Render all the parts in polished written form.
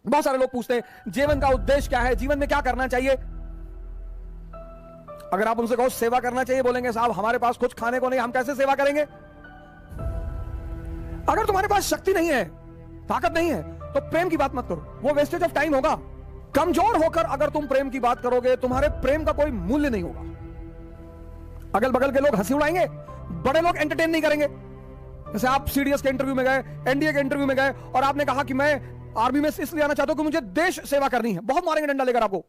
बहुत सारे लोग पूछते हैं जीवन का उद्देश्य क्या है, जीवन में क्या करना चाहिए। अगर आप उनसे कहो सेवा करना चाहिए, बोलेंगे साहब हमारे पास कुछ खाने को नहीं, हम कैसे सेवा करेंगे। अगर तुम्हारे पास शक्ति नहीं है, ताकत नहीं है, तो प्रेम की बात मत करो, वो वेस्टेज ऑफ टाइम होगा। कमजोर होकर अगर तुम प्रेम की बात करोगे, तुम्हारे प्रेम का कोई मूल्य नहीं होगा। अगल बगल के लोग हंसी उड़ाएंगे, बड़े लोग एंटरटेन नहीं करेंगे। जैसे आप सीडीएस के इंटरव्यू में गए, एनडीए के इंटरव्यू में गए और आपने कहा कि मैं आर्मी में इसलिए आना चाहता हूं कि मुझे देश सेवा करनी है, बहुत मारेंगे डंडा लेकर आपको।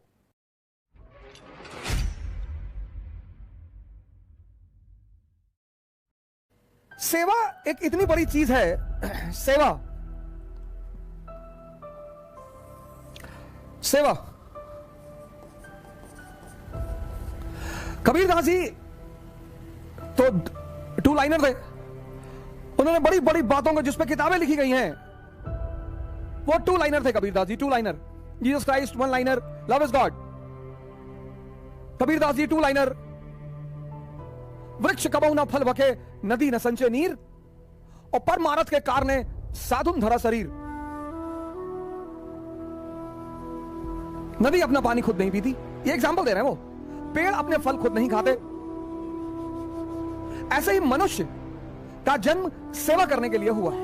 सेवा एक इतनी बड़ी चीज है। सेवा कबीरदास जी तो टू लाइनर थे, उन्होंने बड़ी बड़ी बातों को जिस पे किताबें लिखी गई हैं, वो टू लाइनर थे Kabirdas ji, two liner. Jesus Christ one liner, love is God. Kabirdas ji two liner. वृक्ष कबहु न फल बखे, नदी न संचय नीर, और परमारथ के कारणे साधुन धरा शरीर। नदी अपना पानी खुद नहीं पीती, ये एग्जांपल दे रहे हैं वो। पेड़ अपने फल खुद नहीं खाते। ऐसे ही मनुष्य का जन्म सेवा करने के लिए हुआ है।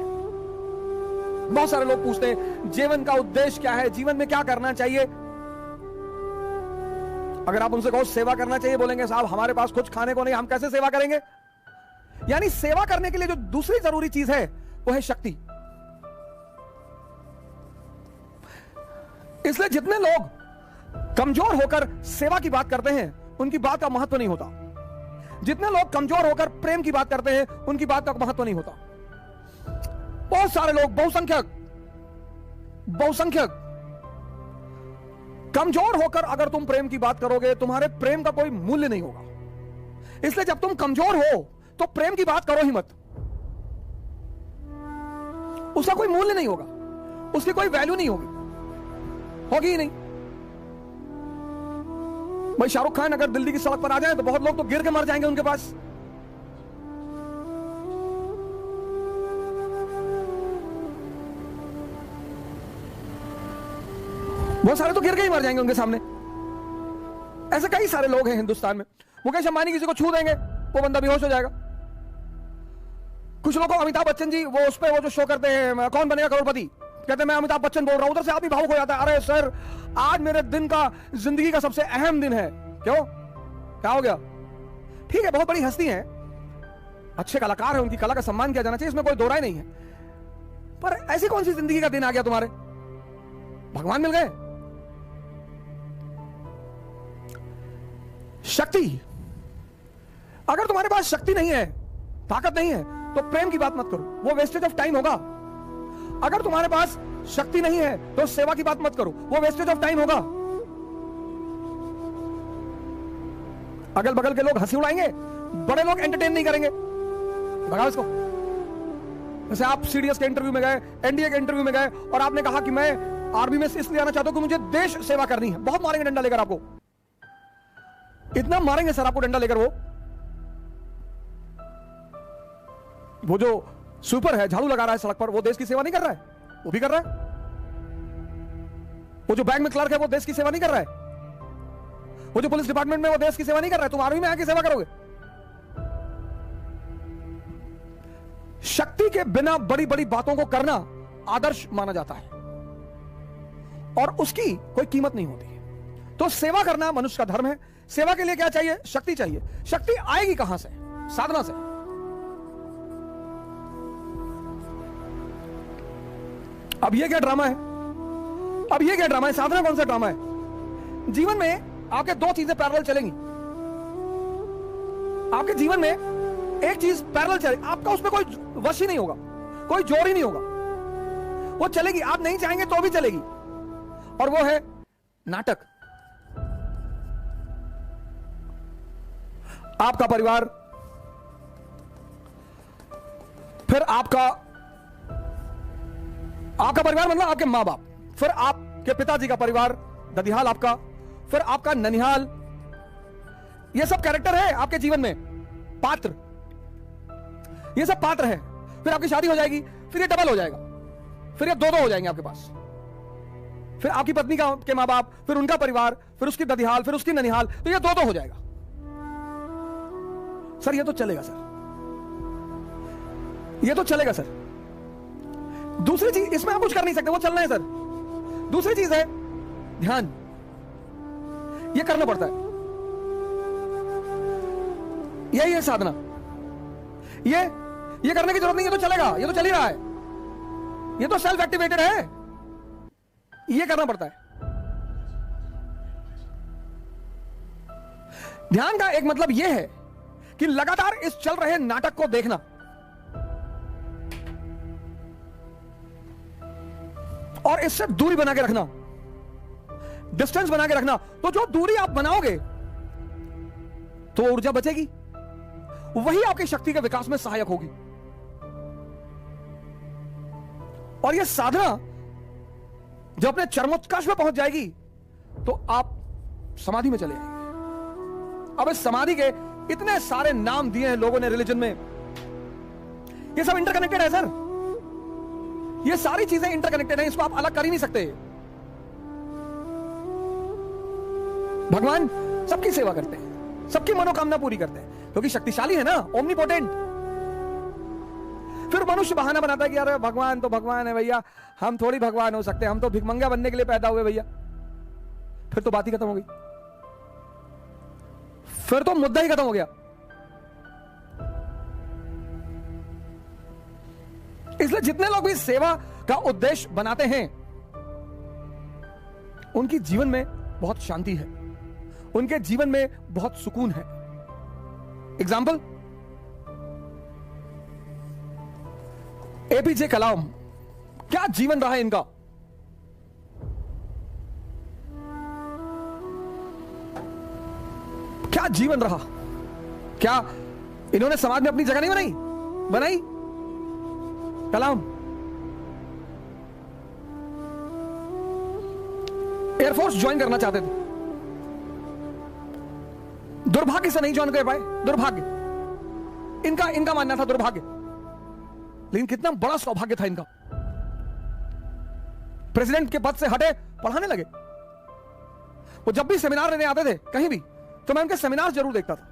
बहुत सारे लोग पूछते हैं जीवन का उद्देश्य क्या है, जीवन में क्या करना चाहिए। अगर आप उनसे कहो सेवा करना चाहिए, बोलेंगे साहब हमारे पास कुछ खाने को नहीं, हम कैसे सेवा करेंगे। यानी सेवा करने के लिए जो दूसरी जरूरी चीज है वो है शक्ति। इसलिए जितने लोग कमजोर होकर सेवा की बात करते हैं, उनकी बात का महत्व नहीं होता। जितने लोग कमजोर होकर प्रेम की बात करते हैं, उनकी बात का महत्व नहीं होता। बहुत सारे लोग, बहुसंख्यक कमजोर होकर अगर तुम प्रेम की बात करोगे, तुम्हारे प्रेम का कोई मूल्य नहीं होगा। इसलिए जब तुम कमजोर हो तो प्रेम की बात करो ही मत। उसका कोई मूल्य नहीं होगा, उसकी कोई वैल्यू नहीं होगी ही नहीं। भाई शाहरुख खान अगर दिल्ली की सड़क पर आ जाए तो बहुत लोग तो गिर के मर जाएंगे उनके पास। बहुत सारे तो गिर के ही मर जाएंगे उनके सामने। ऐसे कई सारे लोग हैं हिंदुस्तान में। मुकेश अंबानी किसी को छू देंगे, वो बंदा बेहोश हो जाएगा। कुछ लोगों को अमिताभ बच्चन जी वो उस पे वो जो शो करते हैं कौन बनेगा करोड़पति, कहते हैं मैं अमिताभ बच्चन बोल रहा हूं, उधर से आदमी भावुक हो जाता है। अरे सर आज मेरे दिन का, जिंदगी का सबसे अहम दिन है। क्यों, क्या हो गया। ठीक है, बहुत बड़ी हस्ती है, अच्छे कलाकार है, उनकी कला का सम्मान किया जाना चाहिए, इसमें कोई दो राय नहीं है। पर ऐसी कौन सी जिंदगी का दिन आ गया तुम्हारे, भगवान मिल गए। शक्ति, अगर तुम्हारे पास शक्ति नहीं है, ताकत नहीं है, तो प्रेम की बात मत करो, वो वेस्टेज ऑफ टाइम होगा। अगर तुम्हारे पास शक्ति नहीं है तो सेवा की बात मत करो, वो वेस्टेज ऑफ टाइम होगा। अगल बगल के लोग हंसी उड़ाएंगे, बड़े लोग एंटरटेन नहीं करेंगे। भगाओ इसको। जैसे आप सीडीएस के इंटरव्यू में गए, एनडीए के इंटरव्यू में गए और आपने कहा कि मैं आर्मी में इसलिए आना चाहता हूं कि मुझे देश सेवा करनी है, बहुत मारेंगे डंडा लेकर आपको। इतना मारेंगे सर आपको डंडा लेकर। वो जो सुपर है, झाड़ू लगा रहा है सड़क पर, वो देश की सेवा नहीं कर रहा है, वो भी कर रहा है। वो जो बैंक में क्लर्क है वो देश की सेवा नहीं कर रहा है। वो जो पुलिस डिपार्टमेंट में वो देश की सेवा नहीं कर रहा है। तुम आर्मी में आके सेवा करोगे। शक्ति के बिना बड़ी बड़ी बातों को करना आदर्श माना जाता है और उसकी कोई कीमत नहीं होती। तो सेवा करना मनुष्य का धर्म है। सेवा के लिए क्या चाहिए, शक्ति चाहिए। शक्ति आएगी कहां से, साधना से। अब ये क्या ड्रामा है, साधना कौन सा ड्रामा है। जीवन में आपके दो चीजें पैरेलल चलेंगी। आपके जीवन में एक चीज पैरेलल चलेगी, आपका उसमें कोई वश ही नहीं होगा, कोई जोर ही नहीं होगा, वो चलेगी, आप नहीं चाहेंगे तो भी चलेगी, और वो है नाटक। आपका परिवार, फिर आपका परिवार मतलब आपके मां बाप, फिर आपके पिताजी का परिवार, ददिहाल आपका, फिर आपका ननिहाल। ये सब कैरेक्टर है आपके जीवन में, पात्र। ये सब पात्र है। फिर आपकी शादी हो जाएगी, फिर ये डबल हो जाएगा, फिर ये दो हो जाएंगे आपके पास। फिर आपकी पत्नी के मां बाप, फिर उनका परिवार, फिर उसकी ददिहाल, फिर उसकी ननिहाल, तो ये दो हो जाएगा। सर ये तो चलेगा सर, ये तो चलेगा सर। दूसरी चीज, इसमें आप कुछ कर नहीं सकते, वो चलना है सर। दूसरी चीज है ध्यान, ये करना पड़ता है, यही है साधना। ये करने की जरूरत नहीं, ये तो चलेगा, ये तो चल ही रहा है, ये तो सेल्फ एक्टिवेटेड है, ये करना पड़ता है। ध्यान का एक मतलब यह है कि लगातार इस चल रहे नाटक को देखना, और इससे दूरी बना के रखना, डिस्टेंस बना के रखना। तो जो दूरी आप बनाओगे तो ऊर्जा बचेगी, वही आपकी शक्ति के विकास में सहायक होगी। और यह साधना जब अपने चरमोत्कर्ष में पहुंच जाएगी तो आप समाधि में चले आएंगे। अब इस समाधि के इतने सारे नाम दिए हैं लोगों ने रिलीजन में, ये सब इंटरकनेक्टेड है सर, ये सारी चीजें इंटरकनेक्टेड हैं, इसको आप अलग कर ही नहीं सकते। भगवान सबकी सेवा करते हैं, सबकी मनोकामना पूरी करते हैं, क्योंकि शक्तिशाली है ना, ओमनीपोटेंट। फिर मनुष्य बहाना बनाता है कि यार भगवान तो भगवान है भैया, हम थोड़ी भगवान हो सकते, हम तो भिखमंगा बनने के लिए पैदा हुए भैया। फिर तो बात ही खत्म हो गई, फिर तो मुद्दा ही खत्म हो गया। इसलिए जितने लोग भी सेवा का उद्देश्य बनाते हैं उनकी जीवन में बहुत शांति है, उनके जीवन में बहुत सुकून है। एग्जाम्पल, एपीजे कलाम, क्या जीवन रहा है इनका। क्या जीवन रहा, क्या इन्होंने समाज में अपनी जगह नहीं बनाई? कलाम एयरफोर्स ज्वाइन करना चाहते थे, दुर्भाग्य से नहीं ज्वाइन कर पाए, दुर्भाग्य, इनका मानना था दुर्भाग्य, लेकिन कितना बड़ा सौभाग्य था इनका। प्रेसिडेंट के पद से हटे, पढ़ाने लगे। वो जब भी सेमिनार लेने आते थे कहीं भी, तो मैं उनके सेमिनार जरूर देखता था,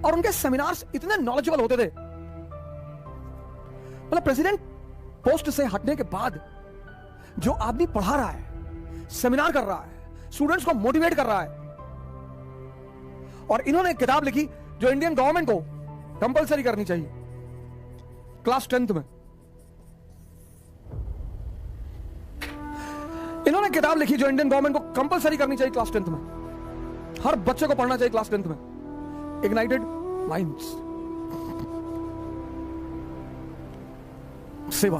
और उनके सेमिनार्स इतने नॉलेजेबल होते थे। मतलब प्रेसिडेंट पोस्ट से हटने के बाद जो आदमी पढ़ा रहा है, सेमिनार कर रहा है, स्टूडेंट्स को मोटिवेट कर रहा है, और इन्होंने एक किताब लिखी जो इंडियन गवर्नमेंट को कंपलसरी करनी चाहिए क्लास 10th में। इन्होंने किताब लिखी जो इंडियन गवर्नमेंट को कंपलसरी करनी चाहिए क्लास 10th में, हर बच्चे को पढ़ना चाहिए क्लास 10th में, इग्नाइटेड माइंड्स। सेवा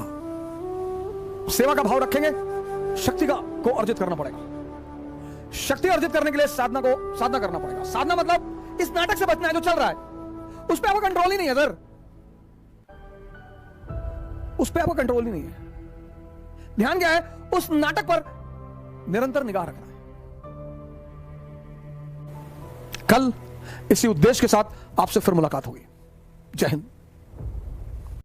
का भाव रखेंगे, शक्ति को अर्जित करना पड़ेगा। शक्ति अर्जित करने के लिए साधना करना पड़ेगा। साधना मतलब इस नाटक से बचना है जो चल रहा है, उस पर आपको कंट्रोल ही नहीं है सर, उस पर आपको कंट्रोल ही नहीं है। ध्यान क्या है, उस नाटक पर निरंतर निगाह रखना है। कल इसी उद्देश्य के साथ आपसे फिर मुलाकात होगी। जय हिंद।